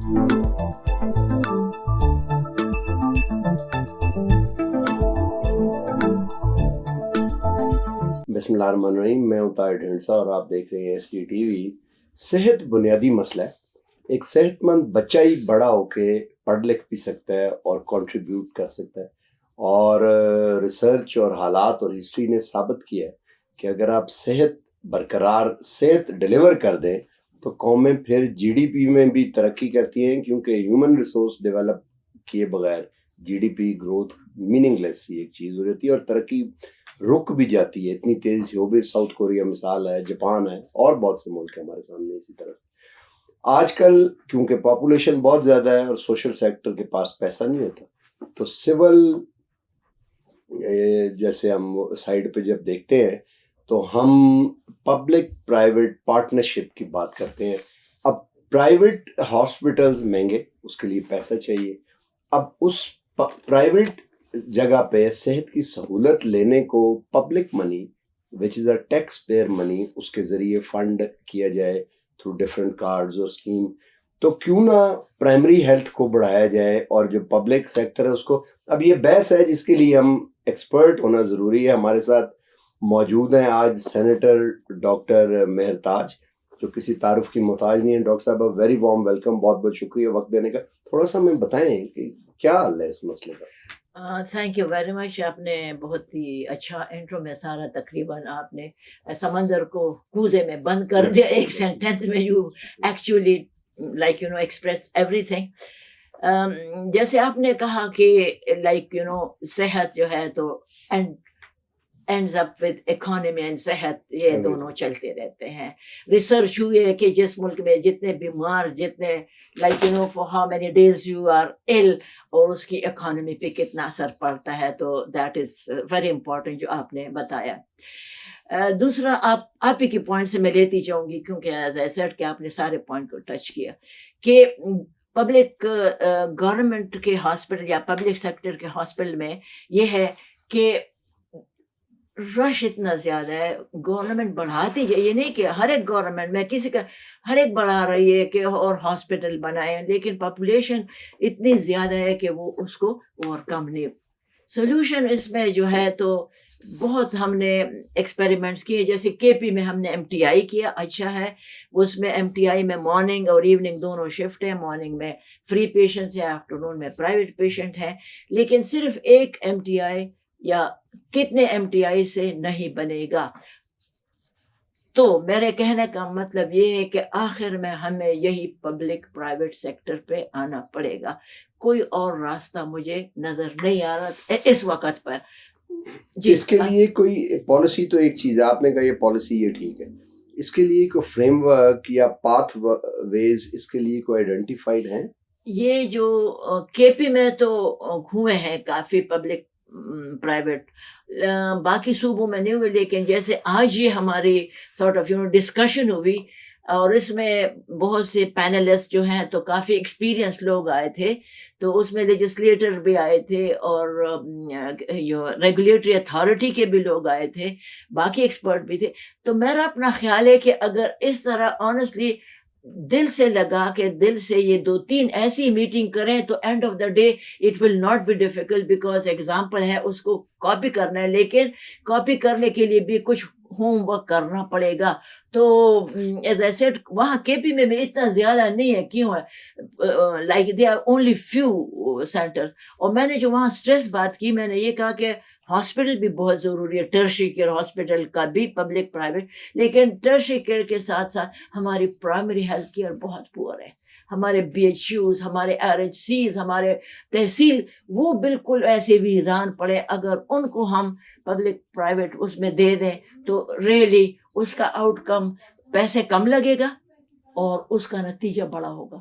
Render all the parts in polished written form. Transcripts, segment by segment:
بسم اللہ الرحمن الرحیم، میں ہوں طاہر ڈھینڈسا اور آپ دیکھ رہے ہیں SDTV۔ صحت بنیادی مسئلہ ہے۔ ایک صحت مند بچہ ہی بڑا ہو کے پڑھ لکھ بھی سکتا ہے اور کنٹریبیوٹ کر سکتا ہے، اور ریسرچ اور حالات اور ہسٹری نے ثابت کیا ہے کہ اگر آپ صحت برقرار صحت ڈیلیور کر دیں تو قومیں پھر GDP میں بھی ترقی کرتی ہیں، کیونکہ ہیومن ریسورس ڈیولپ کیے بغیر GDP گروتھ میننگ لیس ایک چیز ہو جاتی ہے، اور ترقی رک بھی جاتی ہے اتنی تیزی سے۔ وہ بھی ساؤتھ کوریا مثال ہے، جاپان ہے، اور بہت سے ملک ہیں ہمارے سامنے اسی طرح سے۔ آج کل کیونکہ پاپولیشن بہت زیادہ ہے اور سوشل سیکٹر کے پاس پیسہ نہیں ہوتا، تو سول جیسے ہم سائڈ پہ جب دیکھتے ہیں تو ہم پبلک پرائیویٹ پارٹنرشپ کی بات کرتے ہیں۔ اب پرائیویٹ ہاسپٹلز مہنگے، اس کے لیے پیسہ چاہیے۔ اب اس پرائیویٹ جگہ پہ صحت کی سہولت لینے کو پبلک منی وچ از اے ٹیکس پیئر منی، اس کے ذریعے فنڈ کیا جائے تھرو ڈفرینٹ کارڈز اور اسکیم، تو کیوں نہ پرائمری ہیلتھ کو بڑھایا جائے اور جو پبلک سیکٹر ہے اس کو۔ اب یہ بحث ہے جس کے لیے ہم ایکسپرٹ ہونا ضروری ہے۔ ہمارے ساتھ موجود ہیں آج سینیٹر ڈاکٹر مہر تاج، جو کسی تعارف کی محتاج نہیں ہے۔ ڈاکٹر صاحب ویری وارم ویلکم، بہت بہت شکریہ وقت دینے کا۔ تھوڑا سا ہمیں بتائیں کہ کیا حل ہے اس مسئلے کا؟ Thank you very much. آپ نے بہت ہی اچھا انٹرو میں سارا تقریباً آپ نے سمندر کو کوزے میں بند کر دیا ایک سینٹینس میں۔ You actually like you know express everything. جیسے آپ نے کہا کہ لائک یو نو صحت جو ہے تو ends up with economy and صحت، یہ دونوں چلتے رہتے ہیں۔ ریسرچ ہوئی ہے کہ جس ملک میں جتنے بیمار، جتنے like you know for how many days you are ill، اور اس کی اکانومی پہ کتنا اثر پڑتا ہے، تو دیٹ از ویری امپورٹنٹ جو آپ نے بتایا۔ دوسرا آپ ہی کی پوائنٹ سے میں لیتی جاؤں گی، کیونکہ ایز اے سیڈ کہ آپ نے سارے پوائنٹ کو ٹچ کیا، کہ پبلک گورنمنٹ کے ہاسپٹل یا پبلک سیکٹر کے ہاسپٹل میں یہ ہے کہ رش اتنا زیادہ ہے۔ گورنمنٹ بڑھاتی جائے، یہ نہیں کہ ہر ایک گورنمنٹ میں کسی کا ہر ایک بڑھا رہی ہے کہ اور ہاسپٹل بنائے، لیکن پاپولیشن اتنی زیادہ ہے کہ وہ اس کو اوور کم نہیں۔ سولوشن اس میں جو ہے تو بہت ہم نے ایکسپیریمنٹس کیے، جیسے KP میں ہم نے MTI کیا، اچھا ہے۔ اس میں MTI میں مارننگ اور ایوننگ دونوں شفٹ ہیں، مارننگ میں فری پیشنٹس ہیں، آفٹرنون میں پرائیویٹ پیشنٹ ہیں، لیکن صرف ایک MTI یا کتنے MTI سے نہیں بنے گا۔ تو میرے کہنے کا مطلب یہ ہے کہ آخر میں ہمیں یہی پبلک پرائیویٹ سیکٹر پہ آنا پڑے گا، کوئی اور راستہ مجھے نظر نہیں آ رہا اس وقت پر۔ جی، اس کے لیے کوئی پالیسی تو ایک چیز ہے، آپ نے کہا یہ پالیسی یہ ٹھیک ہے، اس کے لیے کوئی فریم ورک یا پاتھ ویز اس کے لیے کوئی آئیڈینٹیفائڈ ہیں؟ یہ جو KP میں تو ہوئے ہیں کافی پبلک پرائیویٹ، باقی صوبوں میں نہیں ہوئے، لیکن جیسے آج یہ ہماری سارٹ آف ڈسکشن ہوئی، اور اس میں بہت سے پینلسٹ جو ہیں تو کافی ایکسپیرینس لوگ آئے تھے، تو اس میں لیجسلیٹر بھی آئے تھے اور ریگولیٹری اتھارٹی کے بھی لوگ آئے تھے، باقی ایکسپرٹ بھی تھے۔ تو میرا اپنا خیال ہے کہ اگر اس طرح آنیسٹلی دل سے لگا کہ دل سے یہ 2-3 ایسی میٹنگ کریں تو end of the day it will not be difficult, because example ہے اس کو کاپی کرنا ہے، لیکن کاپی کرنے کے لیے بھی کچھ ہوم ورک کرنا پڑے گا۔ تو ایز اے سیڈ وہاں KP میں بھی اتنا زیادہ نہیں ہے، کیوں ہے like they are only few centres. اور میں نے جو وہاں اسٹریس بات کی، میں نے یہ کہا کہ ہاسپٹل بھی بہت ضروری ہے، ٹرشری کیئر ہاسپٹل کا بھی پبلک پرائیویٹ، لیکن ٹرشری کیئر کے ساتھ ساتھ ہماری پرائمری ہیلتھ کیئر بہت پور ہے۔ ہمارے BHUs، ہمارے RHCs، ہمارے تحصیل، وہ بالکل ایسے ویران پڑے۔ اگر ان کو ہم پبلک پرائیویٹ اس میں دے دیں تو ریئلی اس کا آؤٹ کم، پیسے کم لگے گا اور اس کا نتیجہ بڑا ہوگا۔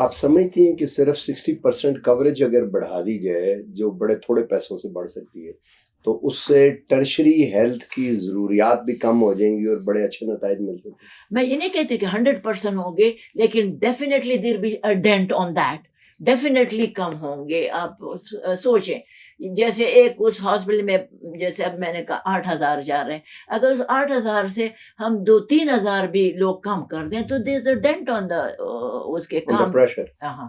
آپ سمجھتی ہیں کہ صرف 60% کوریج اگر بڑھا دی جائے، جو بڑے تھوڑے پیسوں سے بڑھ سکتی ہے، تو اس سے ٹرشری ہیلتھ کی ضروریات بھی کم ہو جائیں گی اور بڑے اچھے نتائج مل سکتے ہیں؟ میں یہ نہیں کہتی کہ 100% ہوں گے، لیکن definitely there be a dent on that, definitely کم ہوں گے۔ آپ سوچیں جیسے ایک اس ہاسپٹل میں جیسے اب میں نے کہا 8,000 جا رہے ہیں, اگر اس 8,000 سے ہم 2-3,000 بھی لوگ کم کر دیں تو دیر از اے ڈینٹ آن دا اس کے کام. پریشر. ہاں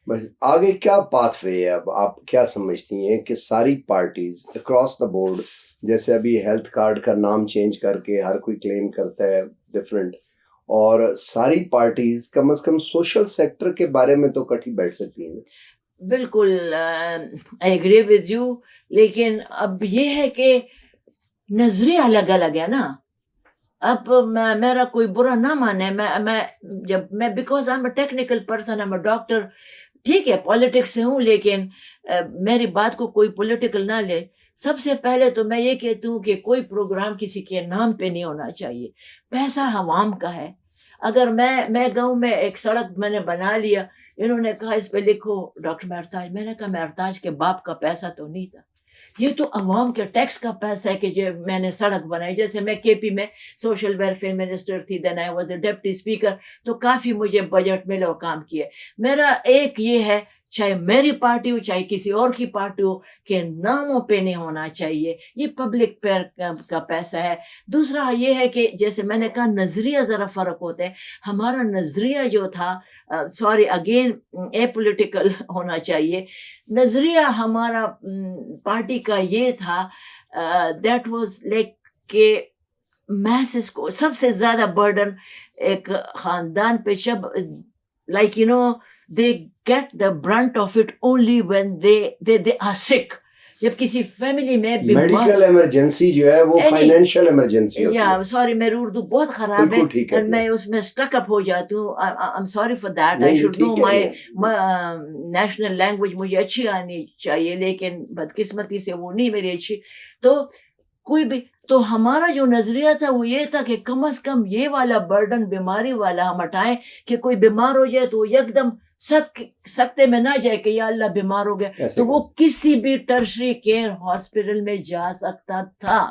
بس آگے کیا پاتھ وے ہے؟ اب آپ کیا سمجھتی ہیں کہ ساری پارٹیز اکراس دا بورڈ, جیسے ابھی ہیلتھ کارڈ کا نام چینج کر کے ہر کوئی کلیم کرتا ہے ڈفرینٹ, اور ساری پارٹیز کم از کم سوشل سیکٹر کے بارے میں تو کٹھی بیٹھ سکتی ہیں؟ بالکل آئی ایگری ود یو, لیکن اب یہ ہے کہ نظریہ الگ الگ ہے نا. اب میرا کوئی برا نہ مانے, میں because I am a technical person, I am a doctor, ٹھیک ہے پالیٹکس سے ہوں, لیکن میری بات کو کوئی پولیٹیکل نہ لے. سب سے پہلے تو میں یہ کہتی ہوں کہ کوئی پروگرام کسی کے نام پہ نہیں ہونا چاہیے, پیسہ عوام کا ہے. اگر میں گاؤں میں ایک سڑک میں نے بنا لیا, انہوں نے کہا اس پہ لکھو ڈاکٹر مہرتاج, میں نے کہا مہرتاج کے باپ کا پیسہ تو نہیں تھا, یہ تو عوام کے ٹیکس کا پیسہ ہے کہ جو میں نے سڑک بنائی. جیسے میں کے پی میں سوشل ویلفیئر منسٹر تھی, then I was a deputy speaker, تو کافی مجھے بجٹ ملا اور کام کیے. میرا ایک یہ ہے, چاہے میری پارٹی ہو چاہے کسی اور کی پارٹی ہو, کہ ناموں پہ نہیں ہونا چاہیے, یہ پبلک کا پیسہ ہے. دوسرا یہ ہے کہ جیسے میں نے کہا نظریہ ذرا فرق ہوتا ہے. ہمارا نظریہ جو تھا, سوری اگین اے پولیٹیکل ہونا چاہیے, نظریہ ہمارا پارٹی کا یہ تھا, دیٹ واز لائک کہ میسز کو سب سے زیادہ برڈن ایک خاندان پہ جب like you know they get the brunt of it only when they are sick. جب کسی فیملی میں میڈیکل ایمرجنسی جو ہے وہ فائنینشیل ایمرجنسی ہوتی ہے. یا سوری میری اردو بہت خراب ہے, میں اس میں اسٹک اپ ہو جاتی ہوں. I'm sorry for that. I should know my national language, مجھے اچھی آنی چاہیے, لیکن بدقسمتی سے وہ نہیں میری اچھی. تو کوئی بھی, تو ہمارا جو نظریہ تھا وہ یہ تھا کہ کم از کم یہ والا برڈن بیماری والا ہم ہٹائیں, کہ کوئی بیمار ہو جائے تو وہ یک دم سکتے میں نہ جائے کہ یا اللہ بیمار ہو گیا, تو وہ کسی بھی ٹرشری کیئر ہاسپٹل میں جا سکتا تھا.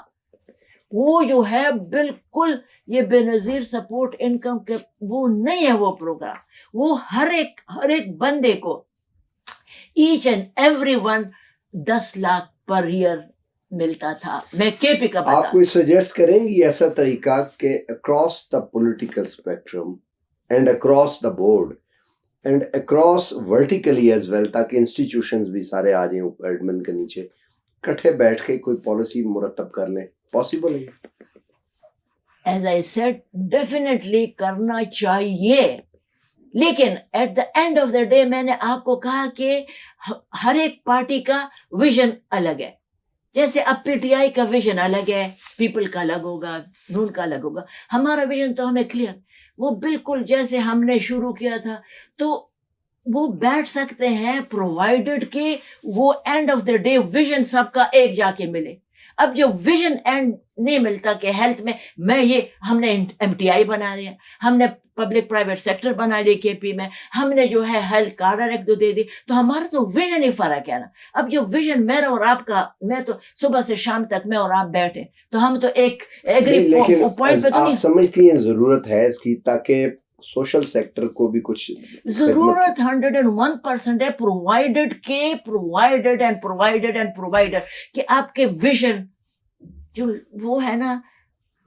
وہ جو ہے بالکل یہ بے نظیر سپورٹ انکم کے وہ نہیں ہے وہ پروگرام. وہ ہر ایک بندے کو each and every one 10 lakh per year ملتا تھا. میں کے پی کا آپ کوئی سجیسٹ کریں گی ایسا طریقہ کہ across the political spectrum and across the board and across vertically as well, تاکہ انسٹیٹیوشنز بھی سارے آ جائیں ایڈمن کے نیچے, کٹھے بیٹھ کے کوئی پالیسی مرتب کر لیں؟ پاسبل ہے؟ ایز آئی سیڈ ڈیفینیٹلی کرنا چاہیے, لیکن at the end of the day میں نے آپ کو کہا کہ ہر ایک پارٹی کا ویژن الگ ہے. جیسے اب پی ٹی آئی کا ویژن الگ ہے, پیپل کا الگ ہوگا, نون کا الگ ہوگا. ہمارا ویژن تو ہمیں کلیئر, وہ بالکل جیسے ہم نے شروع کیا تھا, تو وہ بیٹھ سکتے ہیں پرووائڈڈ کہ وہ end of the day vision سب کا ایک جا کے ملے. اب جو ویژن اینڈ نہیں ملتا کہ ہیلتھ میں یہ ہم نے ایم ٹی آئی بنا دیا, ہم نے پبلک پرائیویٹ سیکٹر بنا لیا کے پی میں, ہم نے جو ہے ہیلتھ کارڈ ایکٹ دے دی, تو ہمارا تو ویژن ہی فرق ہے نا. اب جو ویژن میرا اور آپ کا, میں تو صبح سے شام تک میں اور آپ بیٹھے, تو ہم تو ایک ایگری پوائنٹ پہ تو نہیں. سمجھتی ہیں ضرورت ہے اس کی تاکہ سوشل سیکٹر کو بھی کچھ ضرورت 101% ہے, پرووائڈڈ اینڈ پرووائڈر کہ آپ کے ویژن جو وہ ہے نا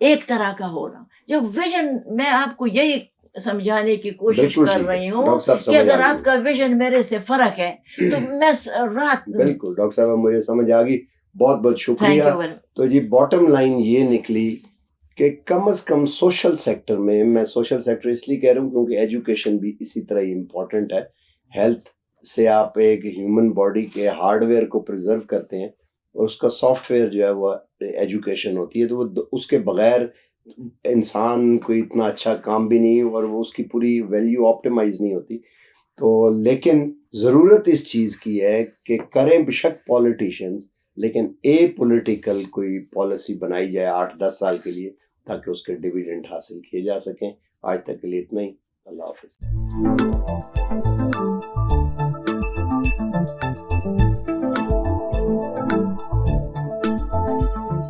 ایک طرح کا ہو رہا. جو ویژن میں آپ کو یہی سمجھانے کی کوشش کر رہی ہوں کہ اگر آپ کا ویژن میرے سے فرق ہے تو میں رات. بالکل ڈاکٹر صاحب مجھے سمجھ آ گئی, بہت بہت شکریہ. تو جی باٹم لائن یہ نکلی کہ کم از کم سوشل سیکٹر میں سوشل سیکٹر اس لیے کہہ رہا ہوں کیونکہ ایجوکیشن بھی اسی طرح ہی امپورٹنٹ ہے. ہیلتھ سے آپ ایک ہیومن باڈی کے ہارڈ ویئر کو پرزرو کرتے ہیں, اور اس کا سافٹ ویئر جو ہے وہ ایجوکیشن ہوتی ہے, تو وہ اس کے بغیر انسان کوئی اتنا اچھا کام بھی نہیں, اور وہ اس کی پوری ویلیو آپٹیمائز نہیں ہوتی. تو لیکن ضرورت اس چیز کی ہے کہ کریں بشک پولیٹیشینز, لیکن اے پولیٹیکل کوئی پالیسی بنائی جائے 8-10 سال کے لیے, تاکہ اس کے ڈیویڈنڈ حاصل کیے جا سکیں. آج تک کے لیے اتنا ہی. اللہ حافظ.